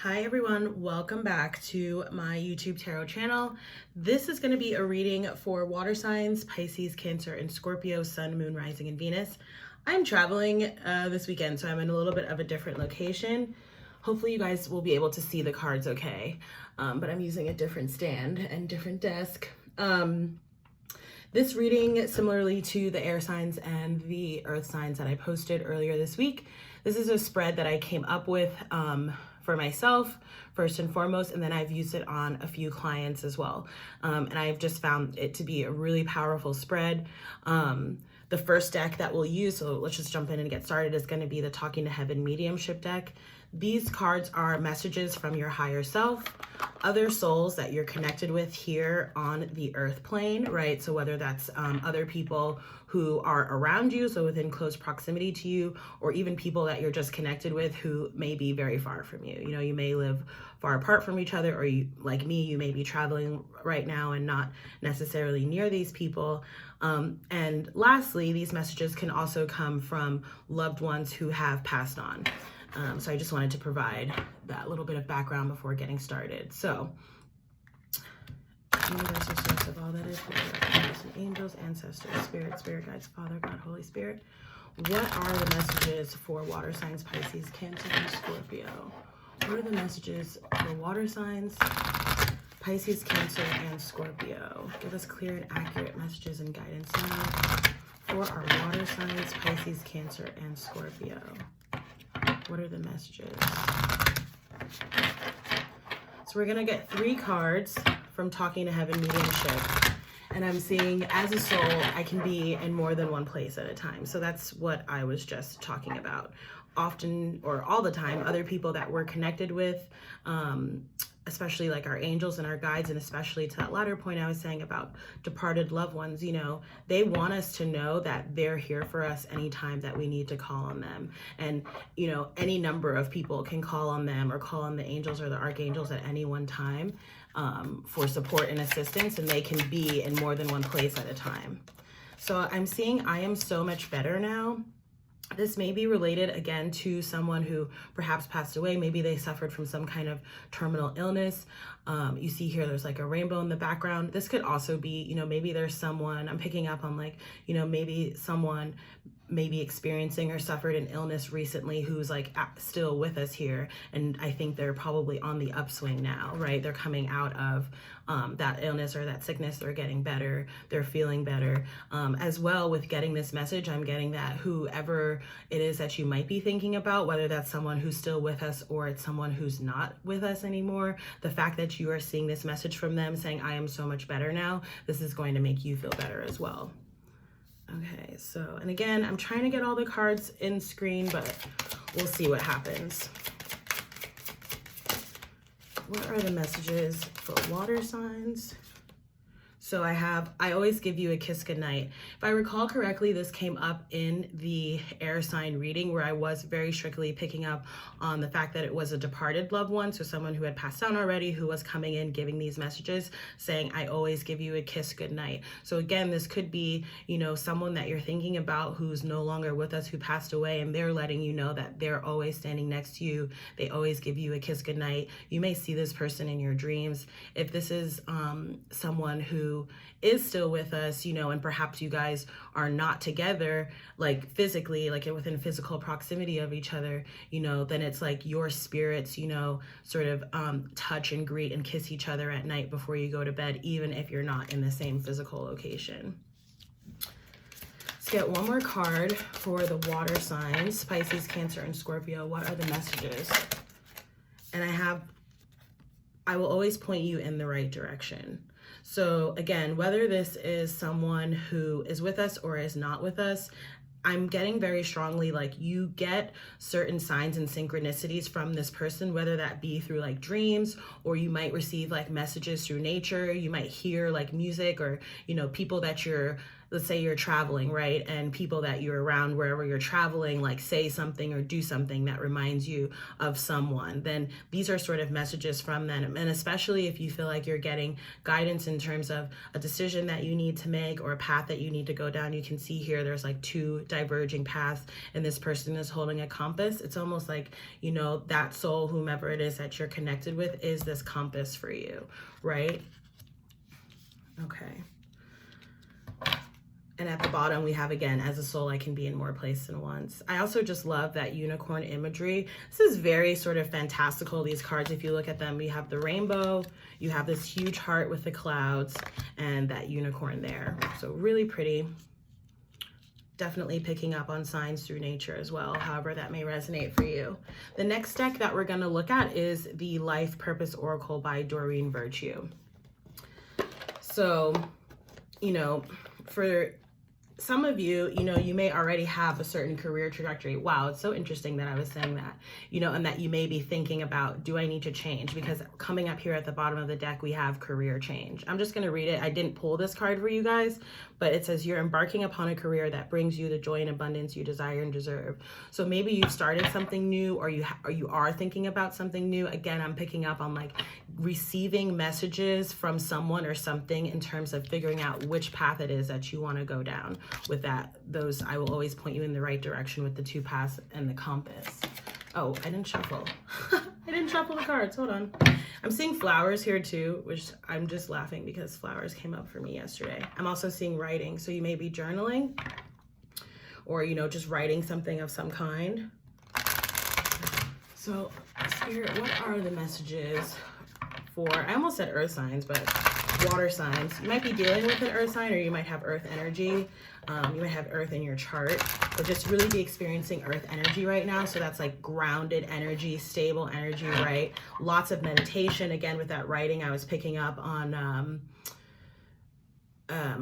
Hi everyone, welcome back to my YouTube tarot channel. This is going to be a reading for water signs, Pisces, Cancer, and Scorpio, Sun, Moon, Rising, and Venus. I'm traveling this weekend, so I'm in a little bit of a different location. Hopefully you guys will be able to see the cards okay, but I'm using a different stand and different desk. This reading, similarly to the air signs and the earth signs that I posted earlier this week, this is a spread that I came up with for myself first and foremost, and then I've used it on a few clients as well. And I've just found it to be a really powerful spread. The first deck that we'll use, so let's just jump in and get started, is going to be the Talking to Heaven Mediumship deck. These cards are messages from your higher self, other souls that you're connected with here on the earth plane, right? So whether that's other people who are around you, so within close proximity to you, or even people that you're just connected with who may be very far from you. You know, you may live far apart from each other, or you, like me, you may be traveling right now and not necessarily near these people. And lastly, these messages can also come from loved ones who have passed on. So I just wanted to provide that little bit of background before getting started. So, universal source of all that is, angels, ancestors, spirit guides, Father, God, Holy Spirit. What are the messages for water signs, Pisces, Cancer, and Scorpio? What are the messages for water signs, Pisces, Cancer, and Scorpio? Give us clear and accurate messages and guidance now for our water signs, Pisces, Cancer, and Scorpio. What are the messages? So we're gonna get 3 cards from Talking to Heaven Mediumship. And I'm seeing, as a soul, I can be in more than one place at a time. So that's what I was just talking about. Often, or all the time, other people that we're connected with, especially like our angels and our guides, and especially to that latter point I was saying about departed loved ones, you know, they want us to know that they're here for us anytime that we need to call on them. And, you know, any number of people can call on them or call on the angels or the archangels at any one time for support and assistance, and they can be in more than one place at a time. So I'm seeing I am so much better now. This may be related, again, to someone who perhaps passed away. Maybe they suffered from some kind of terminal illness. You see here, there's like a rainbow in the background. This could also be, you know, maybe there's someone, I'm picking up on like, you know, maybe someone maybe experiencing or suffered an illness recently who's like still with us here. And I think they're probably on the upswing now, right? They're coming out of that illness or that sickness. They're getting better. They're feeling better. As well, with getting this message, I'm getting that whoever it is that you might be thinking about, whether that's someone who's still with us or it's someone who's not with us anymore, the fact that you are seeing this message from them saying, I am so much better now, this is going to make you feel better as well. Okay, so, and again, I'm trying to get all the cards in screen, but we'll see what happens. What are the messages for water signs? So I always give you a kiss goodnight. If I recall correctly, this came up in the air sign reading where I was very strictly picking up on the fact that it was a departed loved one. So someone who had passed on already, who was coming in, giving these messages saying, I always give you a kiss goodnight. So again, this could be, you know, someone that you're thinking about who's no longer with us, who passed away, and they're letting you know that they're always standing next to you. They always give you a kiss goodnight. You may see this person in your dreams. If this is someone who is still with us, you know, and perhaps you guys are not together, like physically, like within physical proximity of each other, you know, then it's like your spirits, you know, sort of touch and greet and kiss each other at night before you go to bed, even if you're not in the same physical location. Let's get one more card for the water signs, Pisces, Cancer, and Scorpio. What are the messages? And I will always point you in the right direction. So again, whether this is someone who is with us or is not with us, I'm getting very strongly like you get certain signs and synchronicities from this person, whether that be through like dreams, or you might receive like messages through nature. You might hear like music, or, you know, people that you're let's say you're traveling, right? And people that you're around wherever you're traveling, like say something or do something that reminds you of someone, then these are sort of messages from them. And especially if you feel like you're getting guidance in terms of a decision that you need to make or a path that you need to go down, you can see here there's like two diverging paths and this person is holding a compass. It's almost like, you know, that soul, whomever it is that you're connected with, is this compass for you, right? Okay. And at the bottom, we have, again, as a soul, I can be in more places than once. I also just love that unicorn imagery. This is very sort of fantastical, these cards. If you look at them, you have the rainbow, you have this huge heart with the clouds, and that unicorn there. So really pretty. Definitely picking up on signs through nature as well, however that may resonate for you. The next deck that we're going to look at is the Life Purpose Oracle by Doreen Virtue. So, you know, for some of you, you know, you may already have a certain career trajectory. Wow, it's so interesting that I was saying that, you know, and that you may be thinking about, do I need to change? Because coming up here at the bottom of the deck, we have career change. I'm just going to read it. I didn't pull this card for you guys, but it says you're embarking upon a career that brings you the joy and abundance you desire and deserve. So maybe you've started something new, or you are thinking about something new. Again, I'm picking up on like receiving messages from someone or something in terms of figuring out which path it is that you want to go down. With that, those, I will always point you in the right direction with the two paths and the compass. Oh, I didn't shuffle. I didn't shuffle the cards. Hold on. I'm seeing flowers here too, which I'm just laughing because flowers came up for me yesterday. I'm also seeing writing. So you may be journaling or, you know, just writing something of some kind. So Spirit, what are the messages for, I almost said earth signs, but water signs? You might be dealing with an earth sign, or you might have earth energy. You might have earth in your chart, or just really be experiencing earth energy right now. So that's like grounded energy, stable energy, right? Lots of meditation. Again, with that writing, I was picking up on,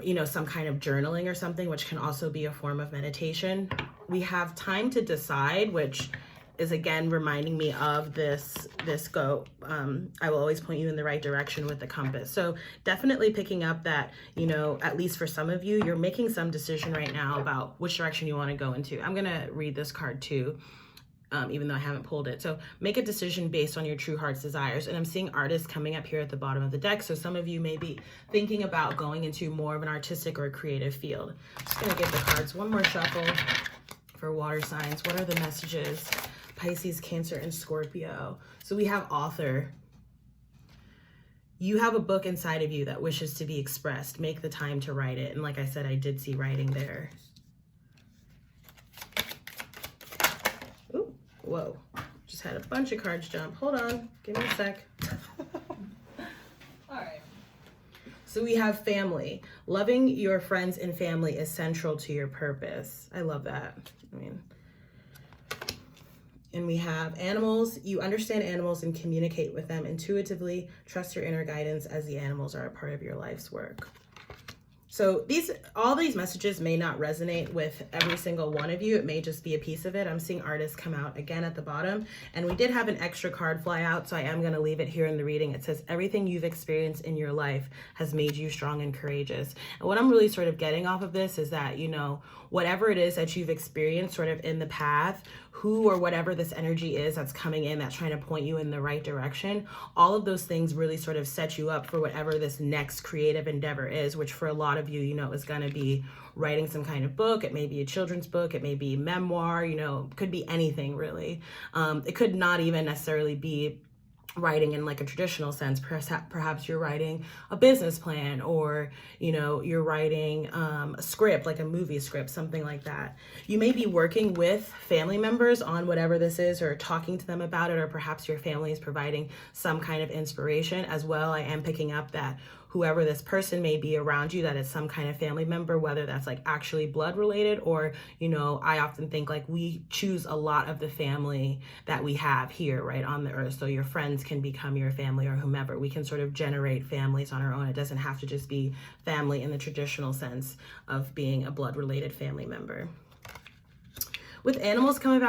you know, some kind of journaling or something, which can also be a form of meditation. We have time to decide, which is again reminding me of this go. I will always point you in the right direction with the compass. So definitely picking up that, you know, at least for some of you, you're making some decision right now about which direction you want to go into. I'm going to read this card too, even though I haven't pulled it. So make a decision based on your true heart's desires. And I'm seeing artists coming up here at the bottom of the deck. So some of you may be thinking about going into more of an artistic or creative field. I'm just going to give the cards one more shuffle for water signs. What are the messages? Pisces, Cancer, and Scorpio. So we have author. You have a book inside of you that wishes to be expressed. Make the time to write it. And like I said, I did see writing there. Ooh, whoa. Just had a bunch of cards jump. Hold on. Give me a sec. All right. So we have family. Loving your friends and family is central to your purpose. I love that. I mean, and we have animals. You understand animals and communicate with them intuitively. Trust your inner guidance as the animals are a part of your life's work. So all these messages may not resonate with every single one of you. It may just be a piece of it. I'm seeing artists come out again at the bottom. And we did have an extra card fly out, so I am going to leave it here in the reading. It says, everything you've experienced in your life has made you strong and courageous. And what I'm really sort of getting off of this is that, you know, whatever it is that you've experienced sort of in the path, who or whatever this energy is that's coming in, that's trying to point you in the right direction, all of those things really sort of set you up for whatever this next creative endeavor is, which for a lot of you, you know, is going to be writing some kind of book. It may be a children's book. It may be memoir, you know, could be anything really. It could not even necessarily be writing in like a traditional sense. Perhaps you're writing a business plan, or, you know, you're writing a script, like a movie script, something like that. You may be working with family members on whatever this is, or talking to them about it, or perhaps your family is providing some kind of inspiration as well. I am picking up that whoever this person may be around you, that is some kind of family member, whether that's like actually blood related, or, you know, I often think like we choose a lot of the family that we have here, right, on the earth. So your friends can become your family, or whomever. We can sort of generate families on our own. It doesn't have to just be family in the traditional sense of being a blood related family member. With animals coming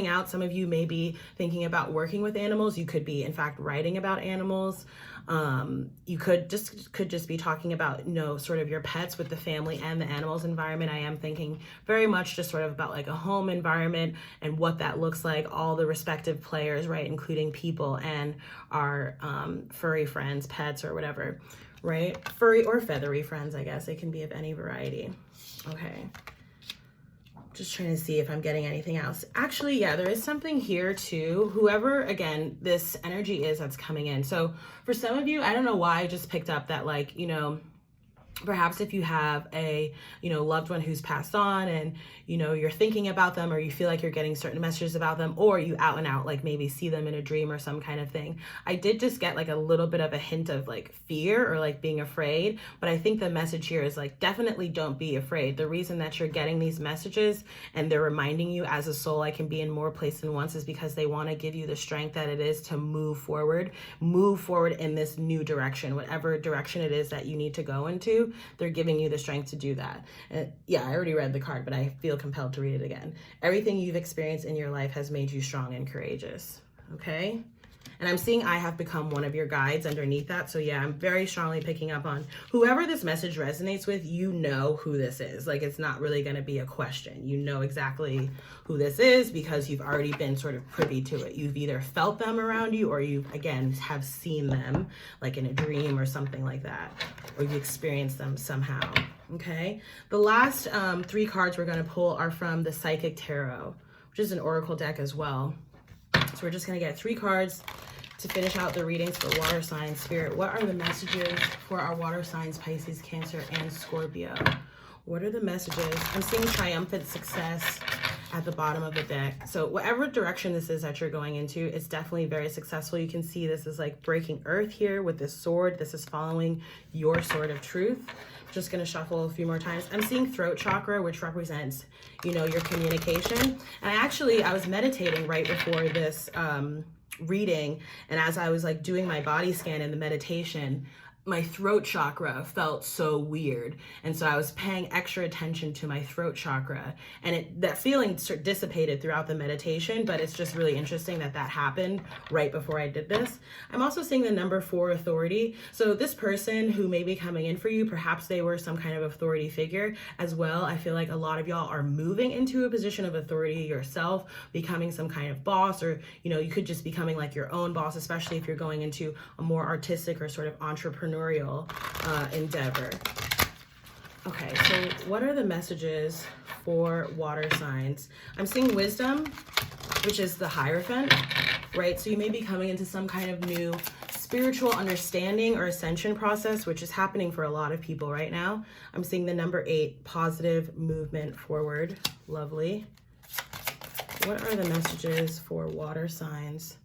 out, some of you may be thinking about working with animals. You could be, in fact, writing about animals. You could just be talking about, sort of your pets with the family and the animals environment. I am thinking very much just sort of about like a home environment and what that looks like, all the respective players, right, including people and our furry friends, pets, or whatever, right? Furry or feathery friends, I guess. It can be of any variety. Okay. Just trying to see if I'm getting anything else. Actually, yeah, there is something here too. Whoever, again, this energy is that's coming in. So for some of you, I don't know why I just picked up that, like, perhaps if you have a, loved one who's passed on and, you're thinking about them, or you feel like you're getting certain messages about them, or you out and out, like maybe see them in a dream or some kind of thing. I did just get like a little bit of a hint of like fear or like being afraid, but I think the message here is like, definitely don't be afraid. The reason that you're getting these messages and they're reminding you as a soul, I can be in more places than once, is because they want to give you the strength that it is to move forward in this new direction, whatever direction it is that you need to go into. They're giving you the strength to do that. And yeah, I already read the card, but I feel compelled to read it again. Everything you've experienced in your life has made you strong and courageous. Okay? And I'm seeing I have become one of your guides underneath that. So yeah, I'm very strongly picking up on whoever this message resonates with, you know who this is. Like, it's not really going to be a question. You know exactly who this is because you've already been sort of privy to it. You've either felt them around you, or you, again, have seen them like in a dream or something like that, or you've experienced them somehow. Okay. The last 3 cards we're going to pull are from the Psychic Tarot, which is an oracle deck as well. So we're just going to get 3 cards to finish out the readings for water signs. Spirit, what are the messages for our water signs, Pisces, Cancer, and Scorpio? What are the messages? I'm seeing triumphant success at the bottom of the deck. So whatever direction this is that you're going into, it's definitely very successful. You can see this is like breaking earth here with this sword. This is following your sword of truth. Just going to shuffle a few more times. I'm seeing throat chakra, which represents, your communication. And I was meditating right before this reading, and as I was like doing my body scan in the meditation, my throat chakra felt so weird, and so I was paying extra attention to my throat chakra, and that feeling sort of dissipated throughout the meditation. But it's just really interesting that happened right before I did this. I'm also seeing the number 4, authority. So this person who may be coming in for you, perhaps they were some kind of authority figure as well. I feel like a lot of y'all are moving into a position of authority yourself, becoming some kind of boss, or you could just becoming like your own boss, especially if you're going into a more artistic or sort of entrepreneurial endeavor. Okay, so what are the messages for water signs? I'm seeing wisdom, which is the Hierophant, right? So you may be coming into some kind of new spiritual understanding or ascension process, which is happening for a lot of people right now. I'm seeing the number 8, positive movement forward. Lovely. What are the messages for water signs?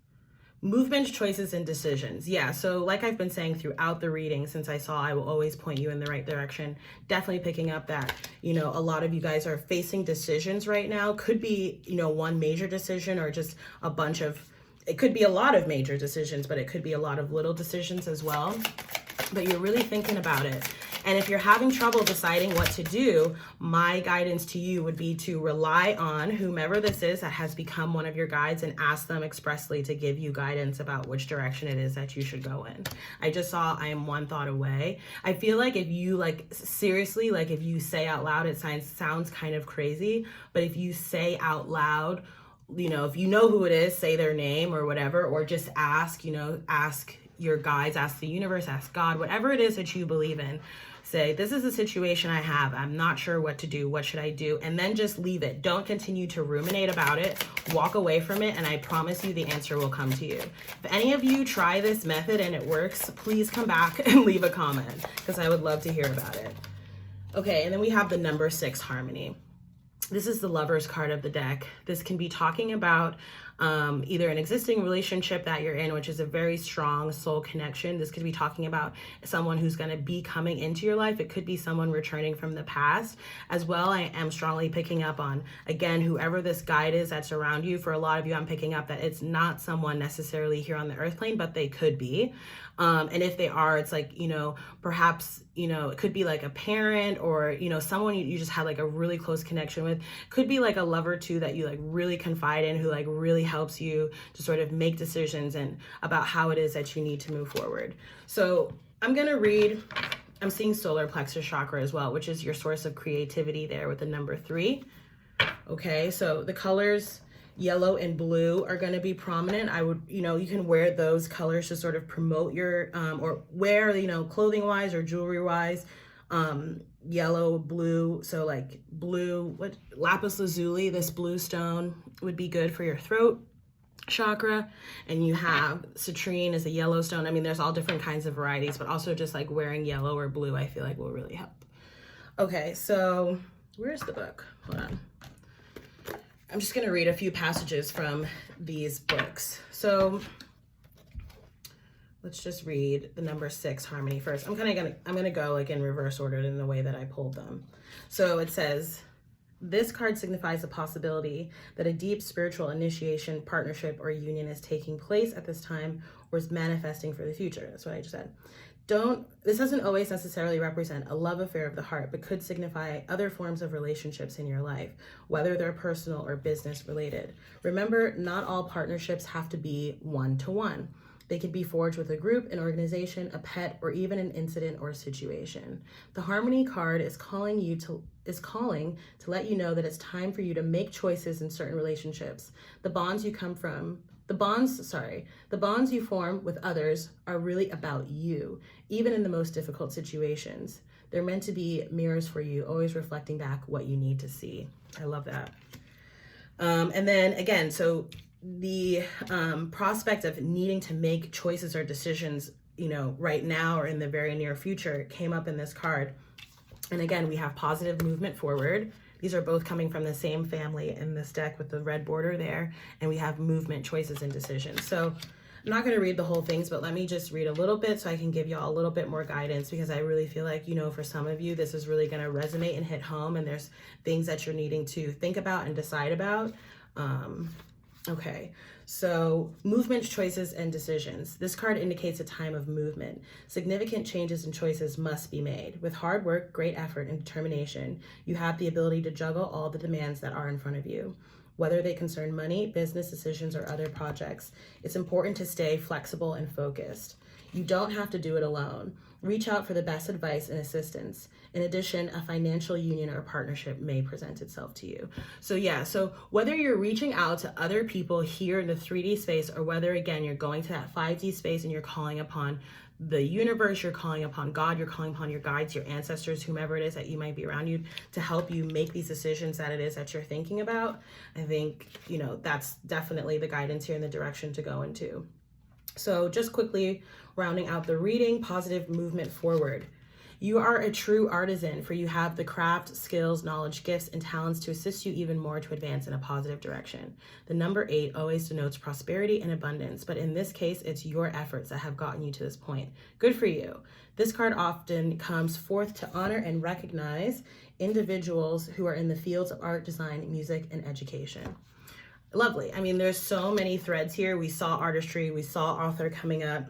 Movement, choices, and decisions. Yeah, so like I've been saying throughout the reading, since I will always point you in the right direction, definitely picking up that, a lot of you guys are facing decisions right now. Could be, one major decision, or just a bunch of, it could be a lot of major decisions, but it could be a lot of little decisions as well. But you're really thinking about it. And if you're having trouble deciding what to do, my guidance to you would be to rely on whomever this is that has become one of your guides, and ask them expressly to give you guidance about which direction it is that you should go in. I just saw I am one thought away. I feel like if you seriously, if you say out loud, it sounds kind of crazy, but if you say out loud, if you know who it is, say their name or whatever, or just ask, ask your guides, ask the universe, ask God, whatever it is that you believe in. Say, this is the situation I have. I'm not sure what to do. What should I do? And then just leave it. Don't continue to ruminate about it. Walk away from it, and I promise you the answer will come to you. If any of you try this method and it works, please come back and leave a comment, because I would love to hear about it. Okay, and then we have the number 6, harmony. This is the Lover's card of the deck. This can be talking about either an existing relationship that you're in, which is a very strong soul connection. This could be talking about someone who's going to be coming into your life. It could be someone returning from the past as well. I am strongly picking up on, again, whoever this guide is that's around you. For a lot of you, I'm picking up that it's not someone necessarily here on the earth plane, but they could be. And if they are, it's like, perhaps, it could be like a parent or, someone you just had like a really close connection with. Could be like a lover too that you like really confide in, who like really helps you to sort of make decisions and about how it is that you need to move forward. So I'm going to read, I'm seeing solar plexus chakra as well, which is your source of creativity there with the number 3. Okay, so the colors yellow and blue are going to be prominent. I would, you can wear those colors to sort of promote your, or wear, clothing wise or jewelry wise, yellow, blue. So like blue, lapis lazuli, this blue stone would be good for your throat chakra. And you have citrine as a yellow stone. I mean, there's all different kinds of varieties, but also just like wearing yellow or blue, I feel like will really help. Okay, so where's the book? Hold on. I'm just going to read a few passages from these books. So let's just read the number 6 harmony first. I'm going to go like in reverse order in the way that I pulled them. So it says, this card signifies the possibility that a deep spiritual initiation, partnership, or union is taking place at this time or is manifesting for the future. That's what I just said. This doesn't always necessarily represent a love affair of the heart, but could signify other forms of relationships in your life, whether they're personal or business related. Remember, not all partnerships have to be one-to-one. They could be forged with a group, an organization, a pet, or even an incident or situation. The Harmony card is calling to let you know that it's time for you to make choices in certain relationships. The bonds you form with others are really about you, even in the most difficult situations. They're meant to be mirrors for you, always reflecting back what you need to see. I love that. And then again, so the prospect of needing to make choices or decisions, right now or in the very near future came up in this card. And again, we have positive movement forward. These are both coming from the same family in this deck with the red border there. And we have movement, choices, and decisions. So I'm not going to read the whole things, but let me just read a little bit so I can give y'all a little bit more guidance, because I really feel like, for some of you, this is really going to resonate and hit home. And there's things that you're needing to think about and decide about. Okay, so movement, choices, and decisions. This card indicates a time of movement. Significant changes and choices must be made. With hard work, great effort, and determination, you have the ability to juggle all the demands that are in front of you. Whether they concern money, business decisions, or other projects, it's important to stay flexible and focused. You don't have to do it alone. Reach out for the best advice and assistance. In addition, a financial union or partnership may present itself to you. So yeah, so whether you're reaching out to other people here in the 3D space, or whether, again, you're going to that 5D space and you're calling upon the universe, you're calling upon God, you're calling upon your guides, your ancestors, whomever it is that you might be around you, to help you make these decisions that it is that you're thinking about, I think, that's definitely the guidance here and the direction to go into. So just quickly rounding out the reading, positive movement forward. You are a true artisan, for you have the craft, skills, knowledge, gifts, and talents to assist you even more to advance in a positive direction. The number 8 always denotes prosperity and abundance, but in this case, it's your efforts that have gotten you to this point. Good for you. This card often comes forth to honor and recognize individuals who are in the fields of art, design, music, and education. Lovely. I mean, there's so many threads here. We saw artistry, we saw author coming up.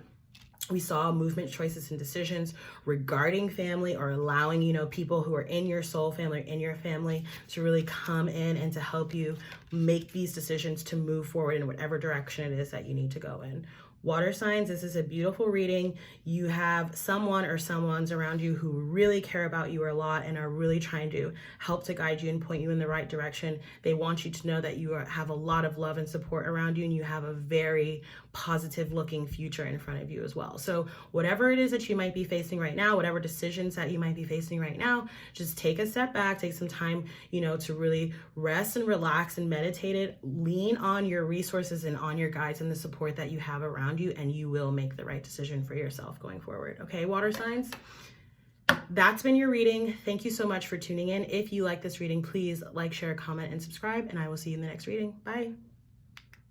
We saw movement, choices, and decisions regarding family, or allowing, people who are in your soul family or in your family to really come in and to help you make these decisions to move forward in whatever direction it is that you need to go in. Water signs, this is a beautiful reading. You have someone or someones around you who really care about you a lot and are really trying to help to guide you and point you in the right direction. They want you to know that you have a lot of love and support around you, and you have a very positive looking future in front of you as well. So whatever it is that you might be facing right now, whatever decisions that you might be facing right now, just take a step back, take some time, to really rest and relax and meditate it. Lean on your resources and on your guides and the support that you have around you, and you will make the right decision for yourself going forward. Okay, water signs? That's been your reading. Thank you so much for tuning in. If you like this reading, please like, share, comment, and subscribe, and I will see you in the next reading. Bye.